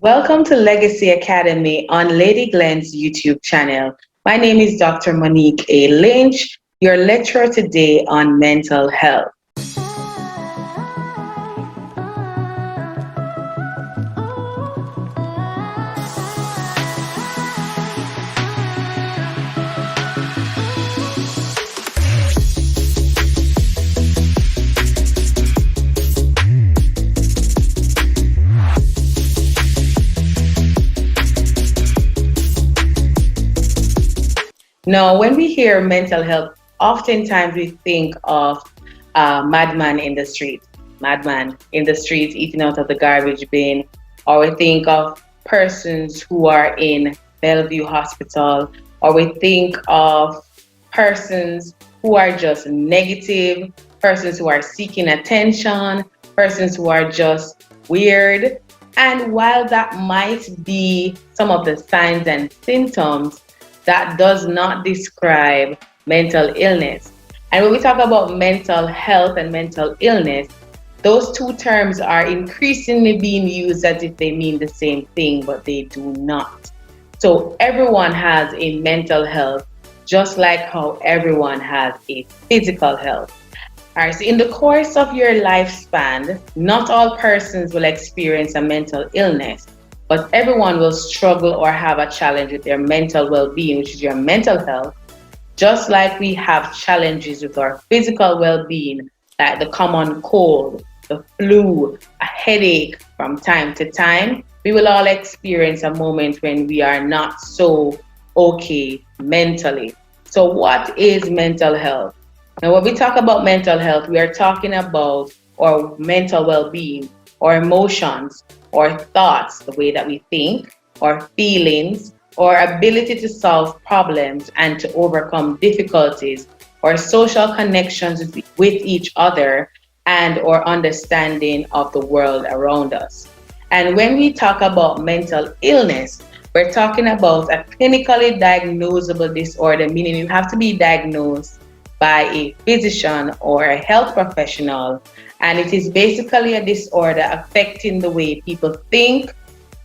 Welcome to Legacy Academy on Lady Glene's YouTube channel. My name is Dr. Monique Lynch, your lecturer today on mental health. Now, when we hear mental health, oftentimes we think of a madman in the street, madman in the street eating out of the garbage bin, or we think of persons who are in Bellevue Hospital, or we think of persons who are just negative, persons who are seeking attention, persons who are just weird. And while that might be some of the signs and symptoms, that does not describe mental illness. And when we talk about mental health and mental illness, those two terms are increasingly being used as if they mean the same thing, but they do not. So everyone has a mental health, just like how everyone has a physical health. All right, so in the course of your lifespan, not all persons will experience a mental illness, but everyone will struggle or have a challenge with their mental well-being, which is your mental health, just like we have challenges with our physical well-being, like the common cold, the flu, a headache from time to time. We will all experience a moment when we are not so okay mentally. So what is mental health? Now, when we talk about mental health, we are talking about our mental well-being, our emotions, or thoughts, the way that we think, or feelings, or ability to solve problems and to overcome difficulties, or social connections with each other, and or understanding of the world around us. And when we talk about mental illness, we're talking about a clinically diagnosable disorder, meaning you have to be diagnosed by a physician or a health professional, and it is basically a disorder affecting the way people think,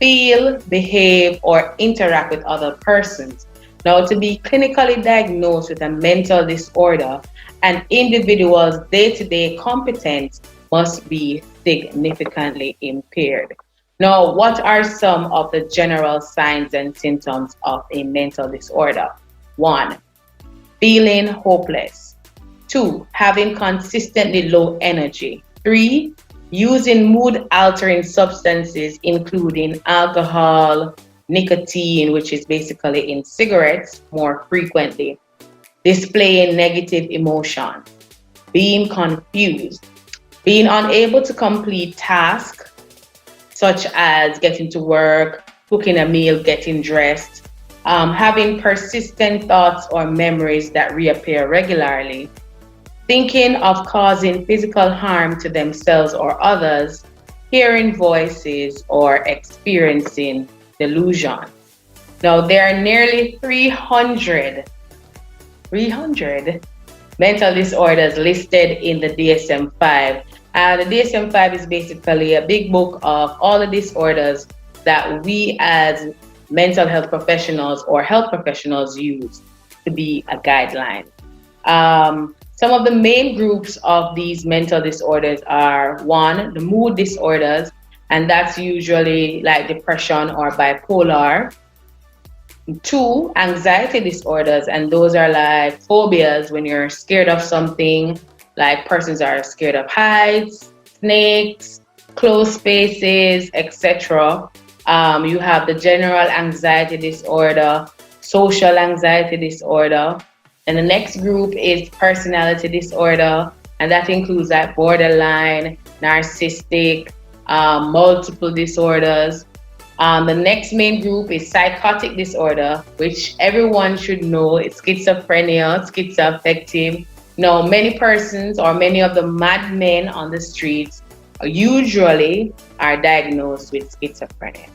feel, behave, or interact with other persons. Now, to be clinically diagnosed with a mental disorder, an individual's day-to-day competence must be significantly impaired. Now, what are some of the general signs and symptoms of a mental disorder? 1, feeling hopeless. 2, having consistently low energy. 3, using mood-altering substances, including alcohol, nicotine, which is basically in cigarettes, more frequently. Displaying negative emotion. Being confused. Being unable to complete tasks, such as getting to work, cooking a meal, getting dressed. Having persistent thoughts or memories that reappear regularly, thinking of causing physical harm to themselves or others, hearing voices, or experiencing delusion. Now, there are nearly 300 mental disorders listed in the DSM-5. The DSM-5 is basically a big book of all the disorders that we as mental health professionals or health professionals use to be a guideline. Some of the main groups of these mental disorders are 1, the mood disorders, and that's usually like depression or bipolar. 2, anxiety disorders, and those are like phobias, when you're scared of something, like persons are scared of heights, snakes, closed spaces, etc. You have the general anxiety disorder, social anxiety disorder. And the next group is personality disorder, and that includes like borderline, narcissistic, multiple disorders. The next main group is psychotic disorder, which everyone should know. It's schizophrenia, schizoaffective. Now, many persons or many of the madmen on the streets usually are diagnosed with schizophrenia,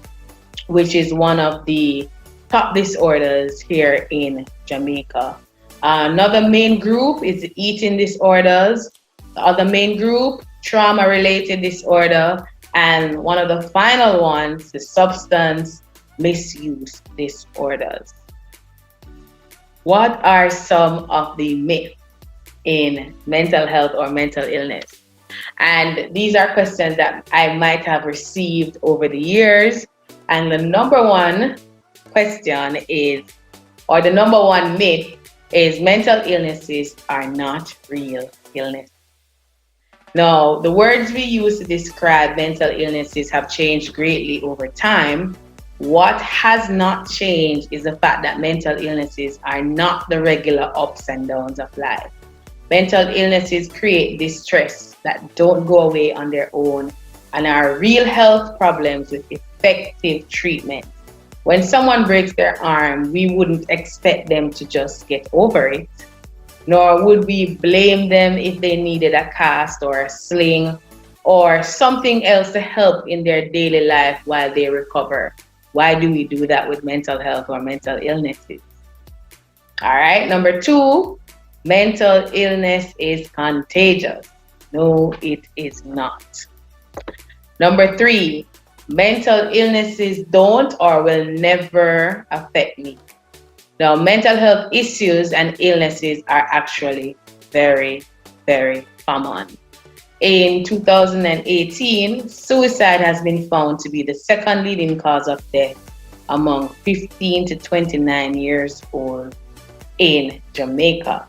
which is one of the top disorders here in Jamaica. Another main group is eating disorders. The other main group, trauma-related disorder. And one of the final ones, the substance misuse disorders. What are some of the myths in mental health or mental illness? And these are questions that I might have received over the years. And the number one question is, or the number one myth is, mental illnesses are not real illness. Now, the words we use to describe mental illnesses have changed greatly over time. What has not changed is the fact that mental illnesses are not the regular ups and downs of life. Mental illnesses create distress that don't go away on their own and are real health problems with effective treatment. When someone breaks their arm, we wouldn't expect them to just get over it, nor would we blame them if they needed a cast or a sling or something else to help in their daily life while they recover. Why do we do that with mental health or mental illnesses? All right, number two, mental illness is contagious. No, it is not. Number three, mental illnesses don't or will never affect me. Now, mental health issues and illnesses are actually very, very common. In 2018, suicide has been found to be the second leading cause of death among 15 to 29 years old in Jamaica.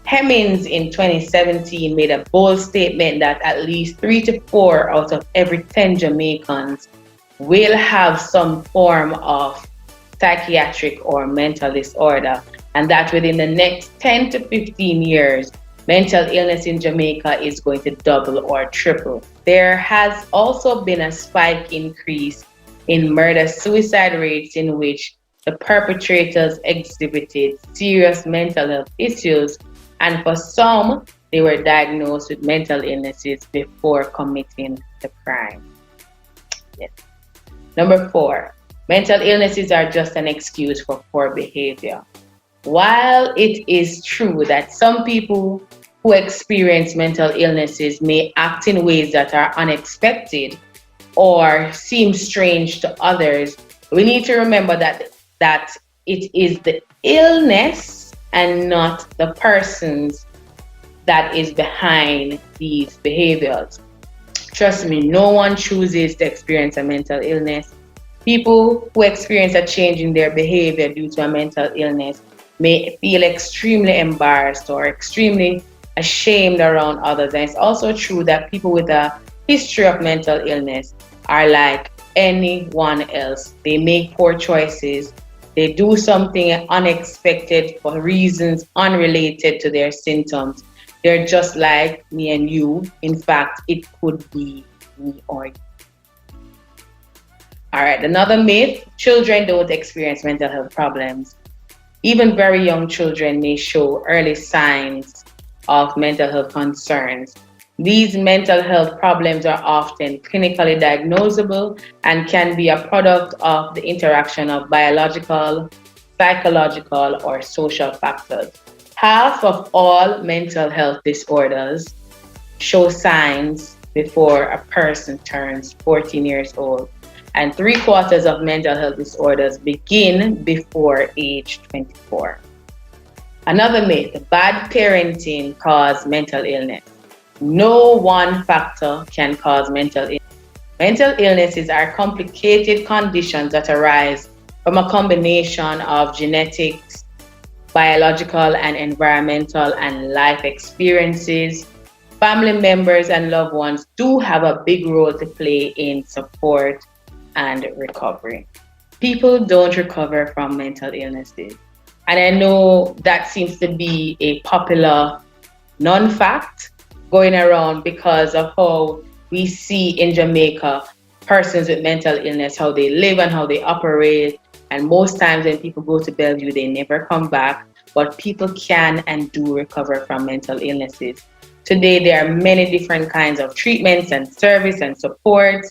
Hemmings in 2017 made a bold statement that at least 3 to 4 out of every 10 Jamaicans will have some form of psychiatric or mental disorder, and that within the next 10 to 15 years, mental illness in Jamaica is going to double or triple. There has also been a spike increase in murder-suicide rates in which the perpetrators exhibited serious mental health issues, and for some, they were diagnosed with mental illnesses before committing the crime. Yes. Number four, mental illnesses are just an excuse for poor behavior. While it is true that some people who experience mental illnesses may act in ways that are unexpected or seem strange to others, we need to remember that it is the illness and not the persons that is behind these behaviors. Trust me, no one chooses to experience a mental illness. People who experience a change in their behavior due to a mental illness may feel extremely embarrassed or extremely ashamed around others. And it's also true that people with a history of mental illness are like anyone else. They make poor choices. They do something unexpected for reasons unrelated to their symptoms. They're just like me and you. In fact, it could be me or you. All right, another myth, children don't experience mental health problems. Even very young children may show early signs of mental health concerns. These mental health problems are often clinically diagnosable and can be a product of the interaction of biological, psychological, or social factors. Half of all mental health disorders show signs before a person turns 14 years old, and 3/4 of mental health disorders begin before age 24. Another myth, bad parenting causes mental illness. No one factor can cause mental illness. Mental illnesses are complicated conditions that arise from a combination of genetics, biological and environmental and life experiences. Family members and loved ones do have a big role to play in support and recovery. People don't recover from mental illnesses. And I know that seems to be a popular non-fact going around because of how we see in Jamaica persons with mental illness, how they live and how they operate. And most times when people go to Bellevue, they never come back. But people can and do recover from mental illnesses. Today, there are many different kinds of treatments and service and support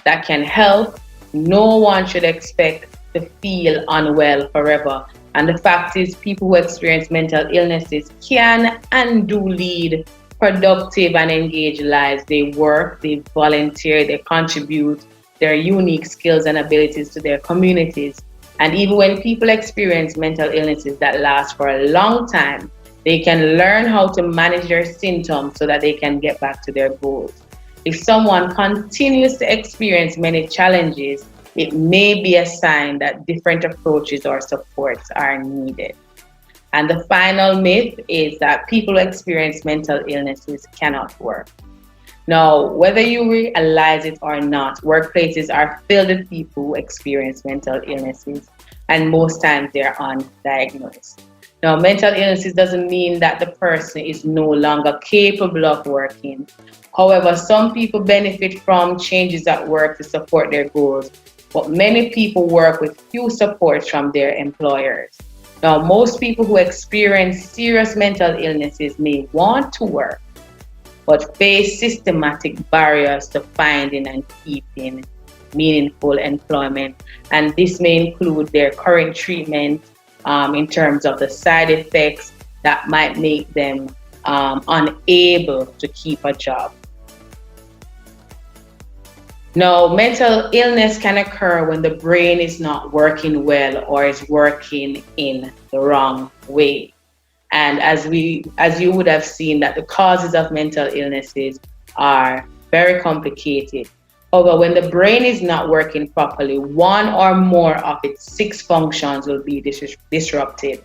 that can help. No one should expect to feel unwell forever. And the fact is, people who experience mental illnesses can and do lead productive and engaged lives. They work, they volunteer, they contribute their unique skills and abilities to their communities. And even when people experience mental illnesses that last for a long time, they can learn how to manage their symptoms so that they can get back to their goals. If someone continues to experience many challenges, it may be a sign that different approaches or supports are needed. And the final myth is that people who experience mental illnesses cannot work. Now, whether you realize it or not, workplaces are filled with people who experience mental illnesses, and most times they're undiagnosed. Now, mental illnesses doesn't mean that the person is no longer capable of working. However, some people benefit from changes at work to support their goals, but many people work with few supports from their employers. Now, most people who experience serious mental illnesses may want to work, but face systematic barriers to finding and keeping meaningful employment. And this may include their current treatment in terms of the side effects that might make them unable to keep a job. Now, mental illness can occur when the brain is not working well or is working in the wrong way. And as you would have seen, that the causes of mental illnesses are very complicated. However, when the brain is not working properly, one or more of its six functions will be disrupted.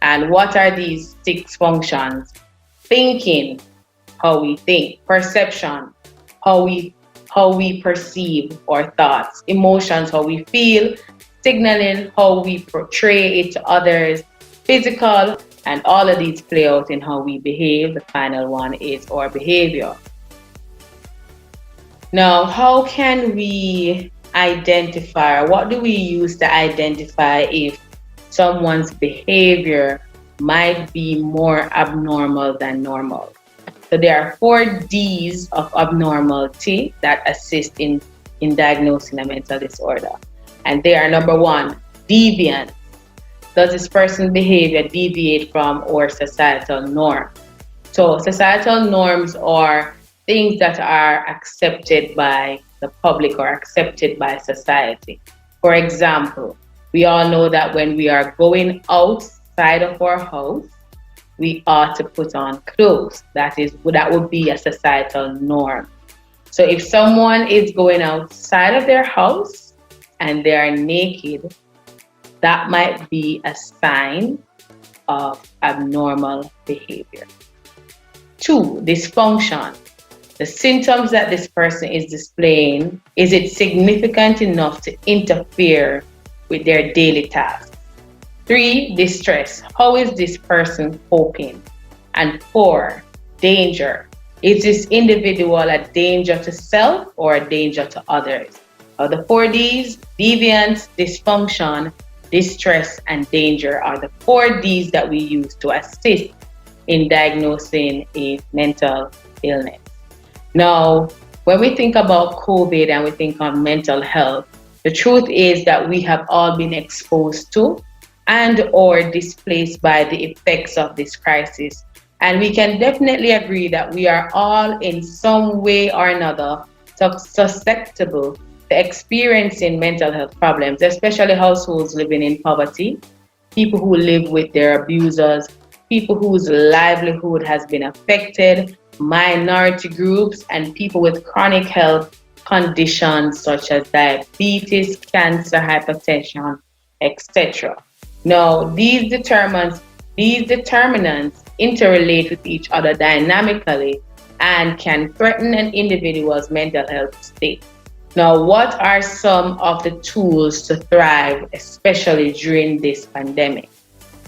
And what are these six functions? Thinking, how we think; perception, how we perceive our thoughts; emotions, how we feel; signaling, how we portray it to others; physical, and all of these play out in how we behave. The final one is our behavior. Now, how can we identify, what do we use to identify if someone's behavior might be more abnormal than normal? So there are 4 Ds of abnormality that assist in diagnosing a mental disorder. And they are: number 1, deviant. Does this person's behavior deviate from our societal norm? So societal norms are things that are accepted by the public or accepted by society. For example, we all know that when we are going outside of our house, we ought to put on clothes. That would be a societal norm. So if someone is going outside of their house and they are naked, that might be a sign of abnormal behavior. 2, dysfunction. The symptoms that this person is displaying, is it significant enough to interfere with their daily tasks? 3, distress. How is this person coping? And 4, danger. Is this individual a danger to self or a danger to others? The 4 Ds: deviance, dysfunction, distress, and danger are the 4 Ds that we use to assist in diagnosing a mental illness. Now, when we think about COVID and we think of mental health, the truth is that we have all been exposed to and or displaced by the effects of this crisis. And we can definitely agree that we are all in some way or another susceptible to experiencing mental health problems, especially households living in poverty, people who live with their abusers, people whose livelihood has been affected, minority groups, and people with chronic health conditions such as diabetes, cancer, hypertension, etc. Now, these determinants interrelate with each other dynamically and can threaten an individual's mental health state. Now, what are some of the tools to thrive, especially during this pandemic?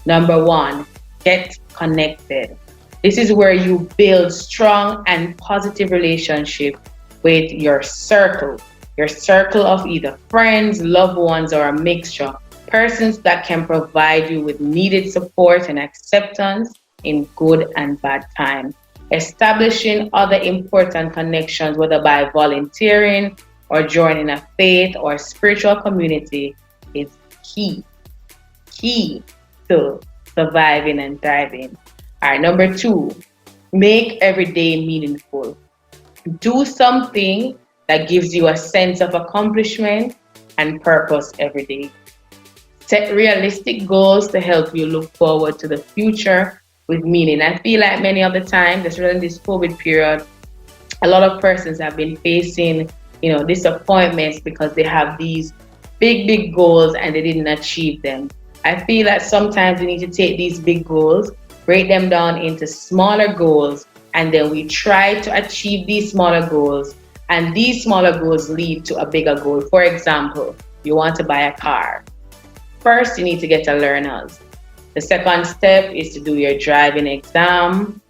Number 1, get connected. This is where you build strong and positive relationship with your circle of either friends, loved ones, or a mixture. Persons that can provide you with needed support and acceptance in good and bad times. Establishing other important connections, whether by volunteering or joining a faith or spiritual community, is key to surviving and thriving. All right, number 2, Make every day meaningful. Do something that gives you a sense of accomplishment and purpose every day. Set realistic goals to help you look forward to the future with meaning. I feel like many of the time, just during this COVID period, a lot of persons have been facing, disappointments because they have these big goals and they didn't achieve them. I feel that sometimes we need to take these big goals, break them down into smaller goals, and then we try to achieve these smaller goals, and these smaller goals lead to a bigger goal. For example, you want to buy a car. First, you need to get a learner's. The second step is to do your driving exam.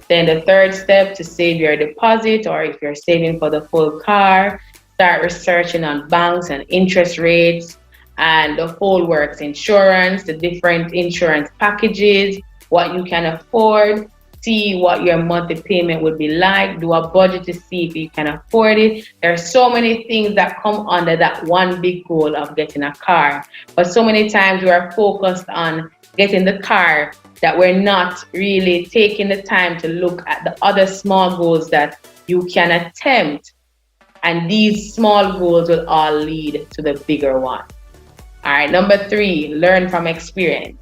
Then the third step, to save your deposit, or if you're saving for the full car, start researching on banks and interest rates and the whole works, insurance, the different insurance packages, what you can afford, see what your monthly payment would be like, do a budget to see if you can afford it. There are so many things that come under that one big goal of getting a car. But so many times we are focused on getting the car that we're not really taking the time to look at the other small goals that you can attempt. And these small goals will all lead to the bigger one. All right, number 3, learn from experience.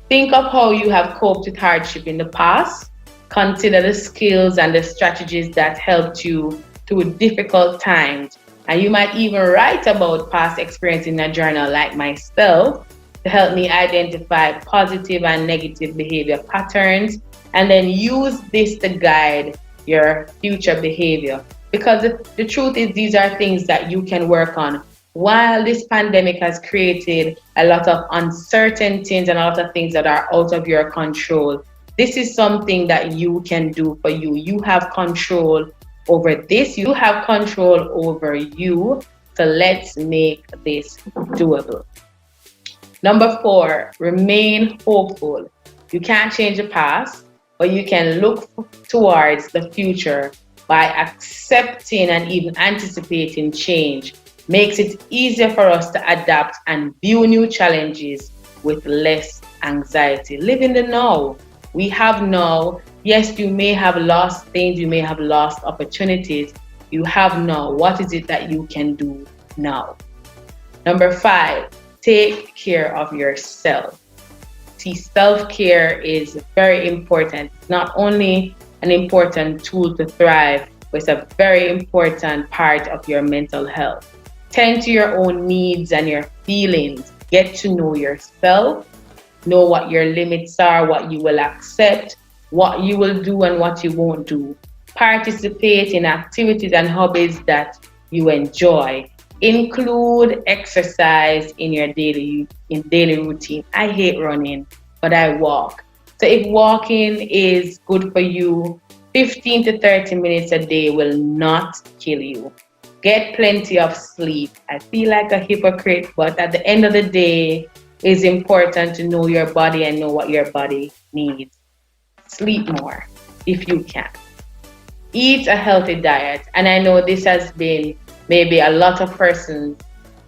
Think of how you have coped with hardship in the past. Consider the skills and the strategies that helped you through difficult times. And you might even write about past experience in a journal, like myself, to help me identify positive and negative behavior patterns, and then use this to guide your future behavior. Because the truth is, these are things that you can work on. While this pandemic has created a lot of uncertainties and a lot of things that are out of your control, this is something that you can do for you. You have control over this, you have control over you. So let's make this doable. Number 4, remain hopeful. You can't change the past, but you can look towards the future by accepting and even anticipating change. Makes it easier for us to adapt and view new challenges with less anxiety. Live in the now. We have now. Yes, you may have lost things, you may have lost opportunities. You have now. What is it that you can do now? Number 5, take care of yourself. See, self-care is very important. It's not only an important tool to thrive, but it's a very important part of your mental health. Tend to your own needs and your feelings. Get to know yourself. Know what your limits are, what you will accept, what you will do and what you won't do. Participate in activities and hobbies that you enjoy. Include exercise in your daily routine. I hate running, but I walk. So if walking is good for you, 15 to 30 minutes a day will not kill you. Get plenty of sleep. I feel like a hypocrite, but at the end of the day, it's important to know your body and know what your body needs. Sleep more if you can. Eat a healthy diet. And I know this has been maybe a lot of persons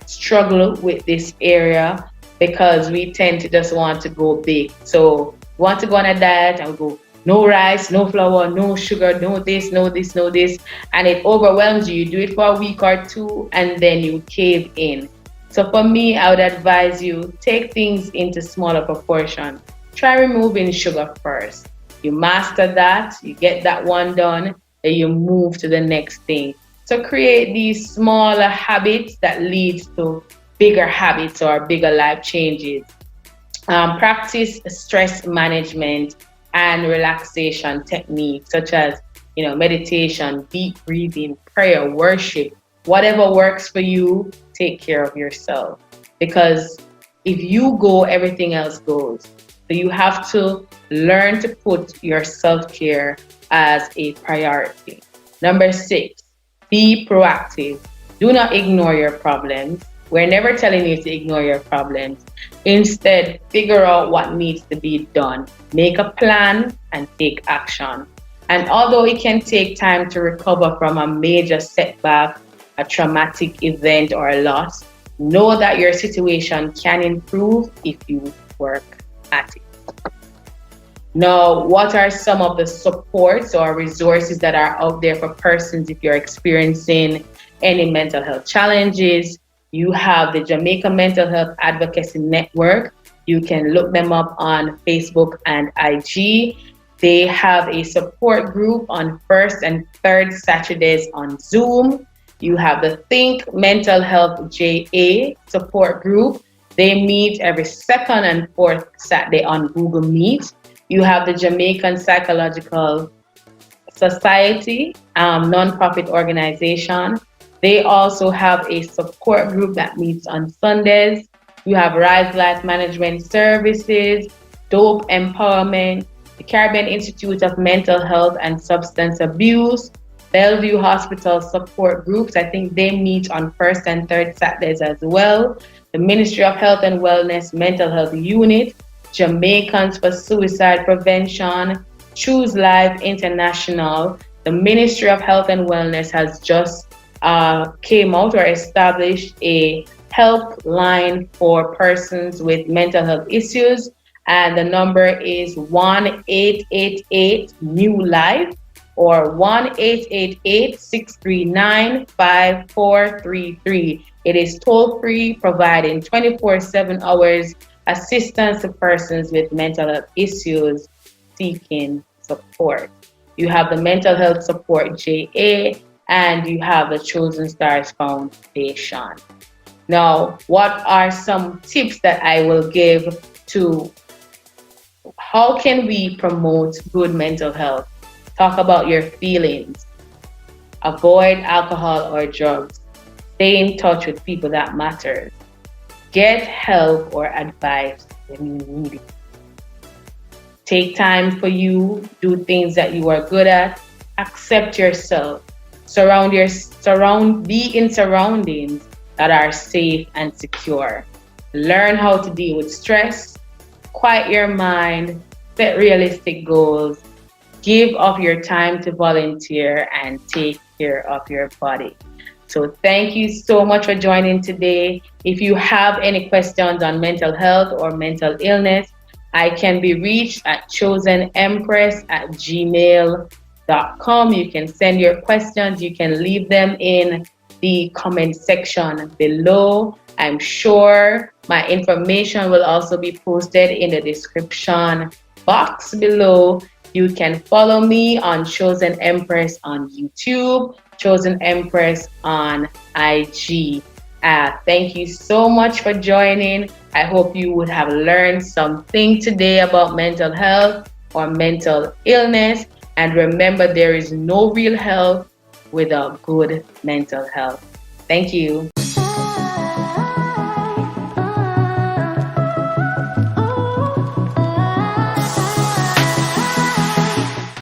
struggle with this area because we tend to just want to go big. So we want to go on a diet and we go no rice, no flour, no sugar, no this, no this, no this. And it overwhelms you. You do it for a week or two and then you cave in. So for me, I would advise you, take things into smaller proportion. Try removing sugar first. You master that, you get that one done, then you move to the next thing. So create these smaller habits that leads to bigger habits or bigger life changes. Practice stress management and relaxation techniques such as meditation, deep breathing, prayer, worship, whatever works for you. Take care of yourself, because if you go, everything else goes. So you have to learn to put your self-care as a priority. Number 6, be proactive. Do not ignore your problems. We're never telling you to ignore your problems. Instead, figure out what needs to be done. Make a plan and take action. And although it can take time to recover from a major setback, a traumatic event, or a loss, know that your situation can improve if you work at it. Now, what are some of the supports or resources that are out there for persons if you're experiencing any mental health challenges? You have the Jamaica Mental Health Advocacy Network. You can look them up on Facebook and IG. They have a support group on first and third Saturdays on Zoom. You have the Think Mental Health JA support group. They meet every second and fourth Saturday on Google Meet. You have the Jamaican Psychological Society, non-profit organization. They also have a support group that meets on Sundays. You have Rise Life Management Services, Dope Empowerment, the Caribbean Institute of Mental Health and Substance Abuse, Bellevue Hospital support groups. I think they meet on first and third Saturdays as well. The Ministry of Health and Wellness Mental Health Unit, Jamaicans for Suicide Prevention, Choose Life International. The Ministry of Health and Wellness has just came out or established a helpline for persons with mental health issues, and the number is 1-888-NEW-LIFE or 1-888-639-5433. It is toll free, providing 24/7 hours assistance to persons with mental health issues seeking support. You have the Mental Health Support JA, and you have the Chosen Stars Foundation. Now, what are some tips that I will give to how can we promote good mental health? Talk about your feelings. Avoid alcohol or drugs. Stay in touch with people that matter. Get help or advice when you need it. Take time for you. Do things that you are good at. Accept yourself. Be in surroundings that are safe and secure. Learn how to deal with stress. Quiet your mind. Set realistic goals. Give of your time to volunteer and take care of your body. So thank you so much for joining today. If you have any questions on mental health or mental illness, I can be reached at chosenempress@gmail.com. You can send your questions. You can leave them in the comment section below. I'm sure my information will also be posted in the description box below. You can follow me on Chosen Empress on YouTube, Chosen Empress on IG. Thank you so much for joining. I hope you would have learned something today about mental health or mental illness. And remember, there is no real health without good mental health. Thank you.